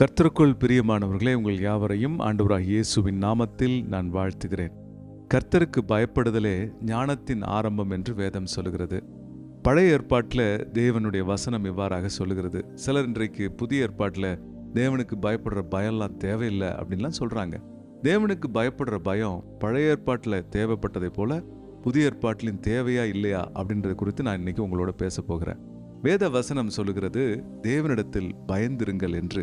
கர்த்தருக்குள் பிரியமானவர்களே, உங்கள் யாவரையும் ஆண்டவராகிய இயேசுவின் நாமத்தில் நான் வாழ்த்துகிறேன். கர்த்தருக்கு பயப்படுதலே ஞானத்தின் ஆரம்பம் என்று வேதம் சொல்லுகிறது. பழைய ஏற்பாட்டில் தேவனுடைய வசனம் இவ்வாறாக சொல்லுகிறது. சிலர் இன்றைக்கு புதிய ஏற்பாட்டில் தேவனுக்கு பயப்படுற பயம்லாம் தேவையில்லை அப்படின்லாம் சொல்கிறாங்க. தேவனுக்கு பயப்படுற பயம் பழைய ஏற்பாட்டில் தேவைப்பட்டதை போல புதிய ஏற்பாட்டிலும் தேவையா இல்லையா அப்படின்றது குறித்து நான் இன்னைக்கு உங்களோட பேச போகிறேன். வேத வசனம் சொல்லுகிறது, தேவனிடத்தில் பயந்திருங்கள் என்று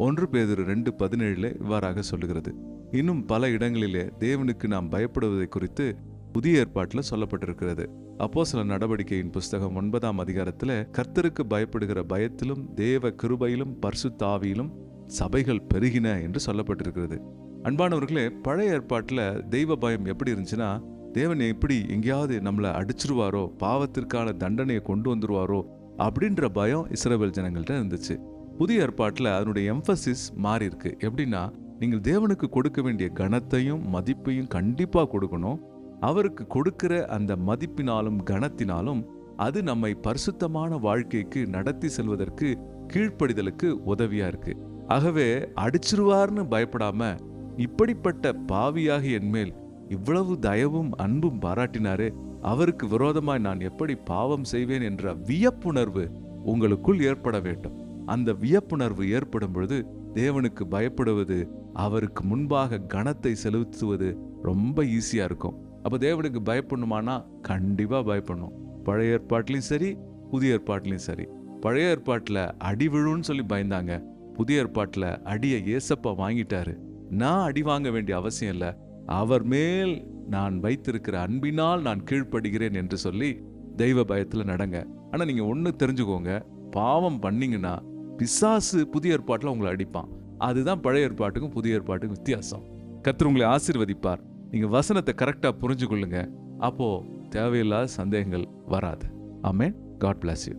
1 பேதுரு 2:17 இவ்வாறாக சொல்லுகிறது. இன்னும் பல இடங்களிலே தேவனுக்கு நாம் பயப்படுவதை குறித்து புதிய ஏற்பாட்டில் சொல்லப்பட்டிருக்கிறது. அப்போஸ்தலர் நடவடிக்கையின் புஸ்தகம் 9ஆம் அதிகாரத்தில் கர்த்தருக்கு பயப்படுகிற பயத்திலும் தேவ கிருபையிலும் பரிசுத்த ஆவியிலும் சபைகள் பெருகின என்று சொல்லப்பட்டிருக்கிறது. அன்பானவர்களே, பழைய ஏற்பாட்டில் தெய்வ பயம் எப்படி இருந்துச்சுன்னா, தேவன் எப்படி எங்கேயாவது நம்மளை அடிச்சிருவாரோ, பாவத்திற்கான தண்டனையை கொண்டு வந்துருவாரோ அப்படின்ற பயம் இஸ்ரவேல் ஜனங்கள்ட்ட இருந்துச்சு. புதிய ஏற்பாட்டில் அதனுடைய எம்பசிஸ் மாறி இருக்கு. எப்படின்னா, நீங்கள் தேவனுக்கு கொடுக்க வேண்டிய கனத்தையும் மதிப்பையும் கண்டிப்பா கொடுக்கணும். அவருக்கு கொடுக்கிற அந்த மதிப்பினாலும் கனத்தினாலும் அது நம்மை பரிசுத்தமான வாழ்க்கைக்கு நடத்தி செல்வதற்கு, கீழ்ப்படிதலுக்கு உதவியா இருக்கு. ஆகவே அடிச்சிருவார்னு பயப்படாம, இப்படிப்பட்ட பாவியாகி என் மேல் இவ்வளவு தயவும் அன்பும் பாராட்டினாரே, அவருக்கு விரோதமாய் நான் எப்படி பாவம் செய்வேன் என்ற வியப்புணர்வு உங்களுக்குள் ஏற்பட வேண்டும். அந்த வியப்புணர்வு ஏற்படும் பொழுது தேவனுக்கு பயப்படுவது, அவருக்கு முன்பாக கனத்தை செலுத்துவது ரொம்ப ஈஸியா இருக்கும். அப்ப தேவனுக்கு பயப்படணுமானா கண்டிப்பா பயப்படணும். பழைய ஏற்பாட்டிலையும் சரி, புதிய ஏற்பாட்டிலையும் சரி. பழைய ஏற்பாட்டில் அடி விழுன்னு சொல்லி பயந்தாங்க. புதிய ஏற்பாட்டில் அடியை ஏசப்பா வாங்கிட்டாரு. நான் அடி வாங்க வேண்டிய அவசியம் இல்லை. அவர் மேல் நான் வைத்திருக்கிற அன்பினால் நான் கீழ்ப்படுகிறேன் என்று சொல்லி தெய்வ பயத்துல நடங்க. ஆனா நீங்க ஒண்ணு தெரிஞ்சுக்கோங்க, பாவம் பண்ணீங்கன்னா பிசாசு புதிய ஏற்பாட்டில் உங்களை அடிப்பான். அதுதான் பழைய ஏற்பாட்டுக்கும் புதிய ஏற்பாட்டுக்கும் வித்தியாசம். கர்த்தர் உங்களை ஆசீர்வதிப்பார். நீங்க வசனத்தை கரெக்டா புரிஞ்சு கொள்ளுங்க. அப்போ தேவையில்லாத சந்தேகங்கள் வராது. ஆமென். God bless you.